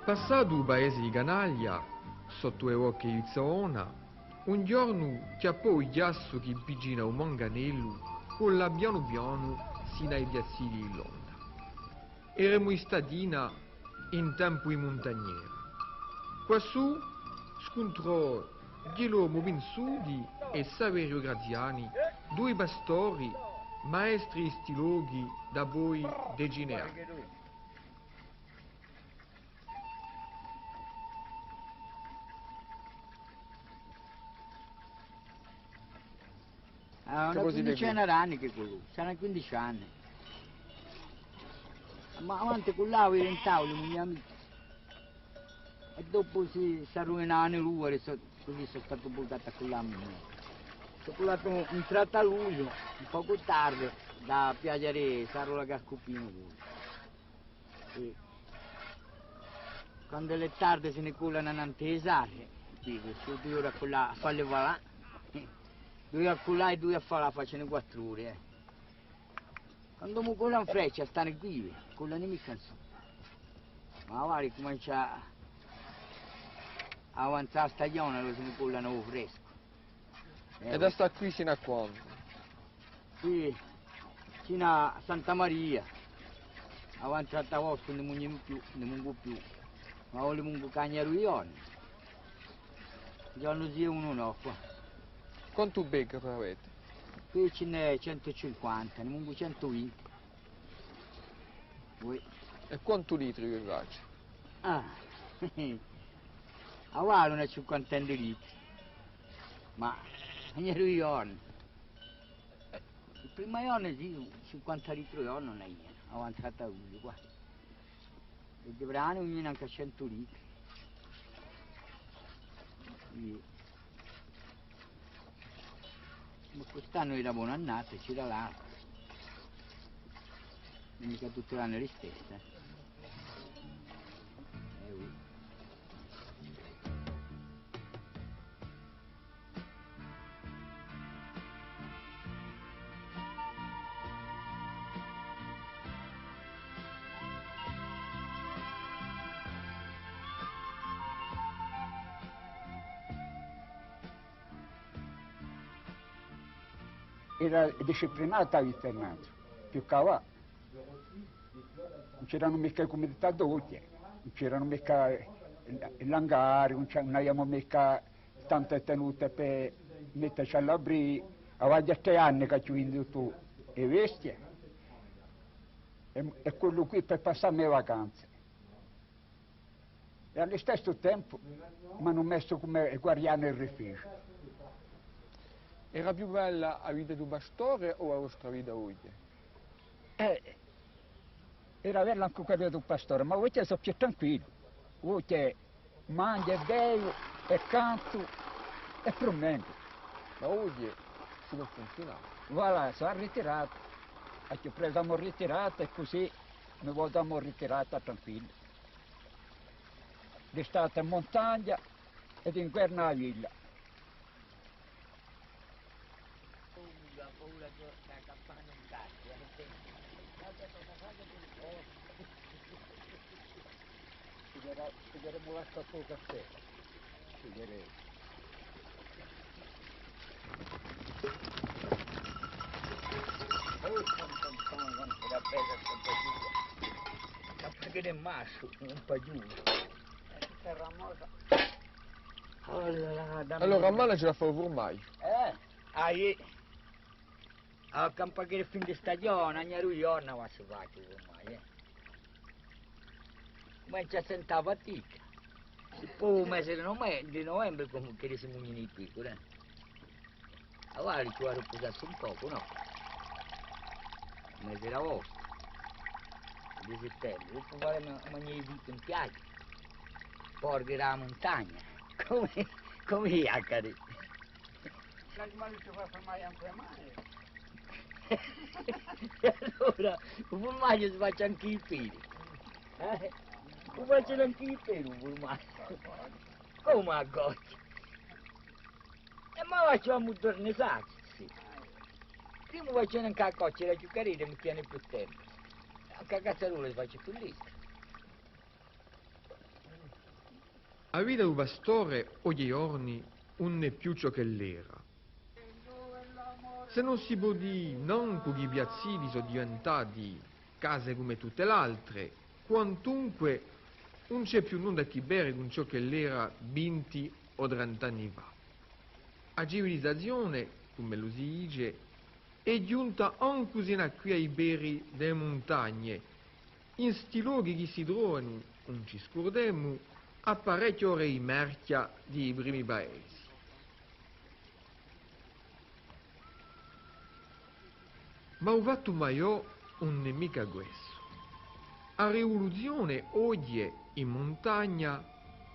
Passato il paese di Canaglia, sotto le rocche di Zona, un giorno chiappò il ghiaccio che vicina un manganello con la piano piano sino ai piazzili di Londra. Eremo in statina in tempo di montagnera. Quassù scontrò Ghilomo Pinsudi e Saverio Graziani, due pastori, maestri di sti luoghi da poi degenerati. Una quindicina d'anni che quello, c'erano 15 anni. Ma avanti con là diventavo i miei amici. E dopo si arruinavano lui, e così sono stato buttato con la mia. Sono buttato un 30 luglio, un poco tardi, da Piaggiare, Sarro la Gascopino. E quando è tardi se ne collano in antesare, dico, su 2 ore con là a farle là. 2 a cullare e 2 a fare la faccia in 4 ore. Quando mi collano freccia stanno qui, collano mica insomma. Ma guarda comincia a avanzare la stagione, lo se ne collano fresco. E da sta qui fino a quando? Qui, fino a Santa Maria. Avanzata agosto non mungo più. Ma voglio mungo Cagnaruione. Giorno sì uno no qua. Quanto becca avete? Qui ce n'è 150, ne mungo 120. Voi. E quanto litri vi faccio? Ah, a guarda una 50 di litri. Ma, Cagnaruione. Il primo giorno sì, 50 litri giorno non è niente, avanzata uno qua. E di brano viene anche a 100 litri. Quindi, ma quest'anno era buona annata, c'era l'acqua. Mica tutto l'anno le stesse. Era disciplinata l'internata, più cavà. Non c'erano mica le comunità dotte, non c'erano mica i langari, non avevamo mica tante tenute per metterci all'abrigo. Aveva 7 anni che ci ho venduto le vesti e quello qui per passarmi le vacanze. E allo stesso tempo mi hanno messo come guardiano il rifugio. Era più bella la vita di un pastore o la vostra vita oggi? Era bella anche quella del pastore, ma oggi sono più tranquillo. Oggi mangio e bevo e canto e prometto. Ma oggi si può funzionare. Voilà, sono ritirato. Ho preso la ritirata e così mi vado a ritirata tranquillo. D'estate in montagna ed in inverno a villa. La paura che la campana non cazzo, Sceglieremo l'acqua col caffè. Sceglieremo. era bella questa giù. Perché è masso, un po' giù. Allora a mano ce la fa ormai. A campagare fin di stagione, a Gnaruionna va si faccio ormai, comincia a sentire fatica. Poi il mese di novembre comunque siamo venuti piccoli, allora ci vuole riposarsi un poco, no? Il mese d'agosto, di settembre, dopo faremo mangiare vite in piaggia, poi della montagna, come accade. L'animale ci fa fermare anche a mano. E allora, un formaggio si faccia anche i peli. Si facciano anche i peli un formaggio. Come a goccia? E ma facciamo tornare sì. Prima facciamo anche a coccia, la giucarina mi tiene più tempo. Anche a cazzarola si faccia più lista. A vita un pastore oggi giorni non è più ciò che l'era. Se non si può dire non che i piazzini sono diventati case come tutte le altre, quantunque non c'è più nulla che bere con ciò che l'era 20 o 30 anni fa. La civilizzazione, come lo si dice, è giunta anche sino qui ai beri delle montagne, in sti luoghi che si trovano, non ci scordiamo, a parecchie ore di merchia dei primi paesi. Ma il fatto maggiore non è mica questo. La rivoluzione oggi in montagna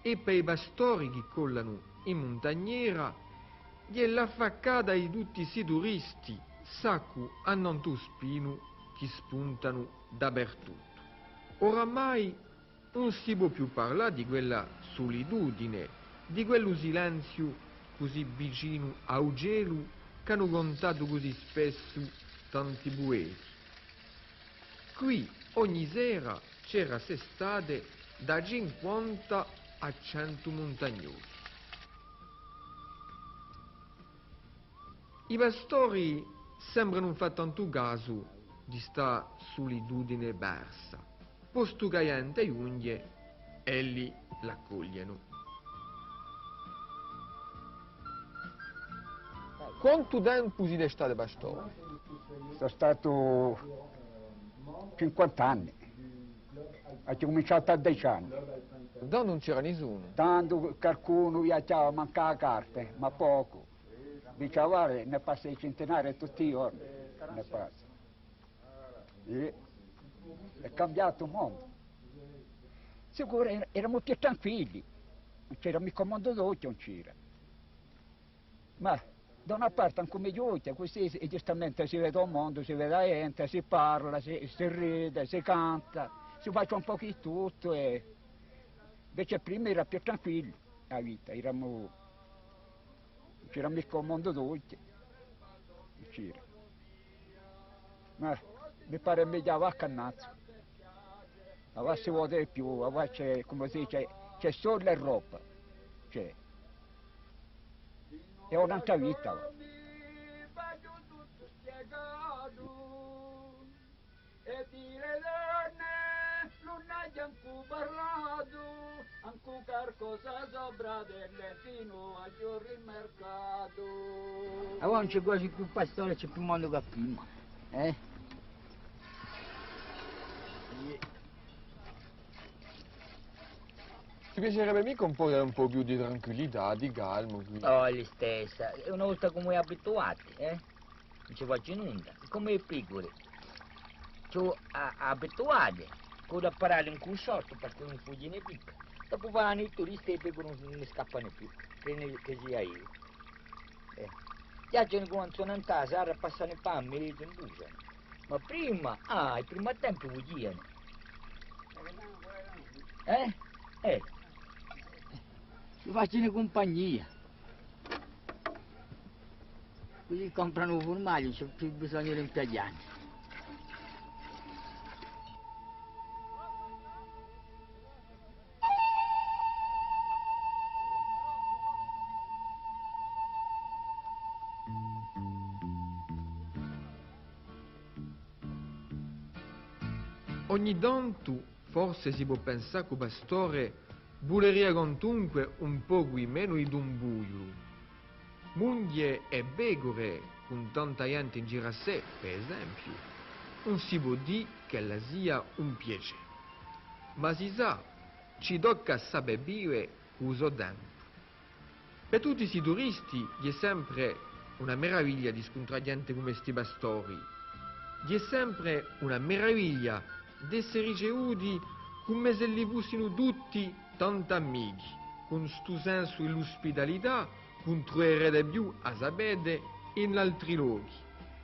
e per i pastori che collano in montagnera è la faccata di tutti questi turisti sacco a non tu spino che spuntano dappertutto. Oramai non si può più parlare di quella solitudine, di quello silenzio così vicino al gelo che hanno contato così spesso tanti poeti. Qui ogni sera c'era s'estate da 50 a 100 montagnoli. I pastori sembrano non fare tanto caso di sta solitudine persa, posto che gente unghie, elli l'accogliano. Quanto tempo si è stato pastore? Sono stato 50 anni. Ho cominciato a 10 anni. Da non c'era nessuno. Tanto qualcuno viaggiava, mancava carte, ma poco. Diceva, ne passa i centenari tutti i giorni, ne passa. E è cambiato il mondo. Sicuro eravamo più tranquilli, non c'era mica un mondo d'occhio, non c'era. Ma da una parte anche meglio, così giustamente si vede il mondo, si vede la gente, si parla, si ride, si canta, si faccia un po' di tutto. Invece prima era più tranquillo la vita, non c'era mica un mondo d'occhio, non c'era. Ma mi pare meglio a cannazzo. Ora si vede di più, ora c'è, come si dice, c'è solo e roba. C'è. È un'altra vita. E dire donne, non hai anche parlato, anche qualcosa sopra delle fino a giorni il mercato. Ora non c'è quasi più pastore, c'è più mondo che prima, eh? Ti piacerebbe mica un po' più di tranquillità, di calmo qui? Oh, è la stessa, è una volta come abituati, non ci faccio nulla, come i piccoli. Sono abituati, con a parare in un sorto perché non fuggono picca. Dopo vanno i turisti e i piccoli non ne scappano più, che sia io. Viaggiano con anzonantà, sarà passano i panni, li imbucano. Ma prima, ai primi tempi fuggivano. Si facciano compagnia. Così comprano un formaggio, c'è più bisogno di impiegare. Ogni tanto forse si può pensare che il pastore voleria quantunque un po' qui meno di un buio. Muglie e pecore con tanta gente in giro a sé, per esempio, non si può dire che la sia un piacere. Ma si sa, ci tocca sapere vivere uso tempo. Per tutti questi turisti è sempre una meraviglia di scontrare gente come sti pastori. È sempre una meraviglia di essere ricevuti come se li fossero tutti tanti amici, con sto senso dell'ospitalità, con troverete più a sapere in altri luoghi.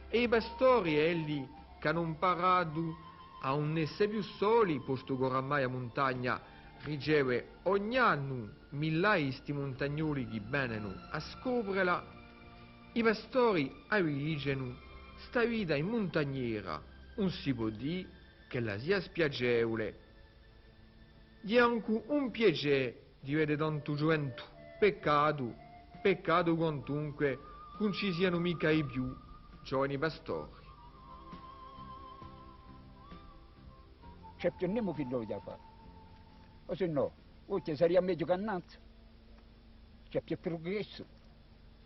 E i pastori, elli, che hanno imparato a non essere più soli, posto che oramai a montagna riceve ogni anno migliaia di sti montagnoli che vengono a scoprirla, i pastori avvicinano sta vita in montagnera, non si può dire che la sia spiacevole. È anche un piacere di vedere tanto gioventù. Peccato quantunque non ci siano mica i più giovani pastori. C'è più nemmeno che lo da fare. O se no, oggi sarebbe meglio che annanzi. C'è più progresso.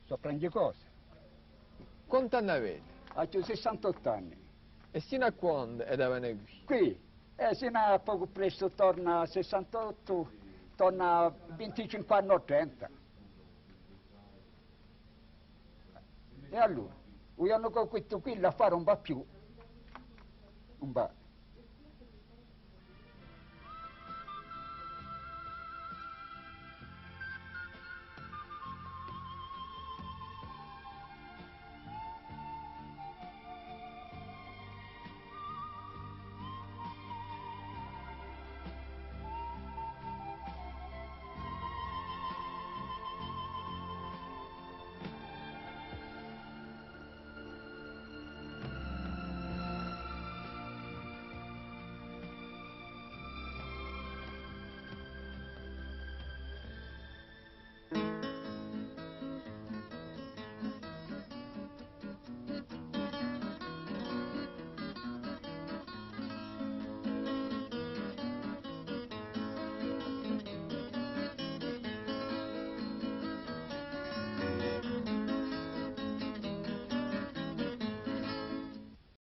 So prendere cose. Quanti anni avete? Ha 68 anni. E sino a quando è da venire qui? Qui, sino a poco presto torna a 68, torna a 25 anni o 30. E allora, un anno con questo qui la fare un po' più. Un po'.